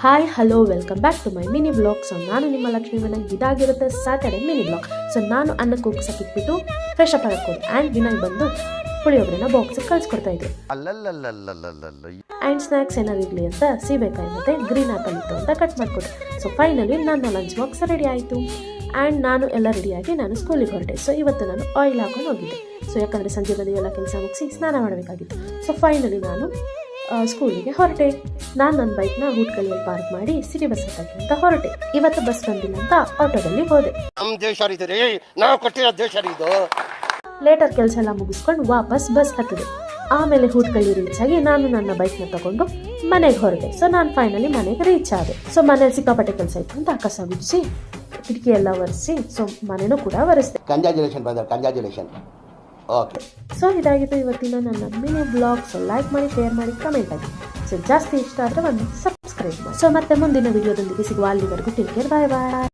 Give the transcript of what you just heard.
Hi hello welcome back to my mini blog. So ನಾನು ನಿಮ್ಮ ಲಕ್ಷ್ಮೀ ವಿನಯ್. ಇದಾಗಿರುತ್ತೆ ಸ್ಯಾಟರ್ಡೆ ಮಿನಿ ಬ್ಲಾಗ್. ಸೊ ನಾನು ಅನ್ನಕ್ಕೆ ಉಗ್ಸಕ್ಕೆ ಇಟ್ಬಿಟ್ಟು ಫ್ರೆಶ್ ಅಪ್ ಆಗಕ್ಕೆ ಹೋದೆ ಆ್ಯಂಡ್ ವಿನಯ್ ಬಂದು ಪುಳಿಯೋಗರೆನ ಬಾಕ್ಸಿಗೆ ಕಳಿಸ್ಕೊಡ್ತಾ ಇದ್ರು. ಆ್ಯಂಡ್ ಸ್ನ್ಯಾಕ್ಸ್ ಏನಾದ್ರು ಇರಲಿ ಅಂತ ಸೀಬೆಕಾಯಿ ಮತ್ತು ಗ್ರೀನ್ ಆ್ಯಪಲ್ ಇತ್ತು ಅಂತ ಕಟ್ ಮಾಡಿಕೊಟ್ಟೆ. ಸೊ ಫೈನಲಿ ನನ್ನ ಲಂಚ್ ಬಾಕ್ಸ್ ರೆಡಿ ಆಯಿತು ಆ್ಯಂಡ್ ನಾನು ಎಲ್ಲ ರೆಡಿಯಾಗಿ ನಾನು ಸ್ಕೂಲಿಗೆ ಹೊರಟೆ. ಸೊ ಇವತ್ತು ನಾನು ಆಯಿಲ್ ಹಾಕೊಂಡು ಹೋಗಿದ್ದೆ. ಸೊ ಯಾಕಂದರೆ ಸಂಜೆ ಬಂದು ಎಲ್ಲ ಕೆಲಸ ಮುಗಿಸಿ ಸ್ನಾನ ಮಾಡಬೇಕಾಗಿತ್ತು. ಸೊ ಫೈನಲಿ ನಾನು ಸ್ಕೂಲಿಗೆ ಹೊರಟೆ. ನಾನು ನನ್ನ ಬೈಕ್ನ ಹೂಟ್ಗಲ್ಲಿಯಲ್ಲಿ ಪಾರ್ಕ್ ಮಾಡಿ ಸಿಟಿ ಬಸ್ ಹತ್ತಕ್ಕೆ ಅಂತ ಹೊರಟೆ. ಇವತ್ತು ಬಸ್ ಬಂದಿಲ್ಲ ಅಂತ ಆಟೋದಲ್ಲಿ ಹೋದೆ. ಲೇಟರ್ ಕೆಲಸ ಎಲ್ಲ ಮುಗಿಸ್ಕೊಂಡು ವಾಪಸ್ ಬಸ್ ಹತ್ತಿದೆ. ಆಮೇಲೆ ಹೂಟ್ಗಲ್ಲಿ ರೀಚ್ ಆಗಿ ನಾನು ನನ್ನ ಬೈಕ್ನ ತಗೊಂಡು ಮನೆಗೆ ಹೊರಟೆ. ಸೊ ನಾನು ಫೈನಲಿ ಮನೆಗೆ ರೀಚ್ ಆದೆ. ಸೊ ಮನೇಲಿ ಸಿಕ್ಕಾಪಟ್ಟೆ ಕೆಲಸ ಇತ್ತು ಅಂತ ಕಸ ಗುಡಿಸಿ ಕಿಟಕಿ ಎಲ್ಲ ಒರೆಸಿ ಸೊ ಮನೆಯೂ ಕೂಡ ಒರೆಸಿದೆ. ಸೊ ಇದಾಗಿತ್ತು ಇವತ್ತಿನ ನನ್ನ ಮಿನಿ ಬ್ಲಾಗ್. ಸೊ ಲೈಕ್ ಮಾಡಿ, ಶೇರ್ ಮಾಡಿ, ಕಮೆಂಟ್ ಆಗಿ. ಸೊ ಜಾಸ್ತಿ ಇಷ್ಟ ಆದರೆ ಒಂದು ಸಬ್ಸ್ಕ್ರೈಬ್ ಮಾಡಿ. ಸೊ ಮತ್ತೆ ಮುಂದಿನ ವಿಡಿಯೋದೊಂದಿಗೆ ಸಿಗುವ. ಅಲ್ಲಿವರೆಗೂ ಟೇಕ್ ಕೇರ್, ಬಾಯ್ ಬಾಯ್.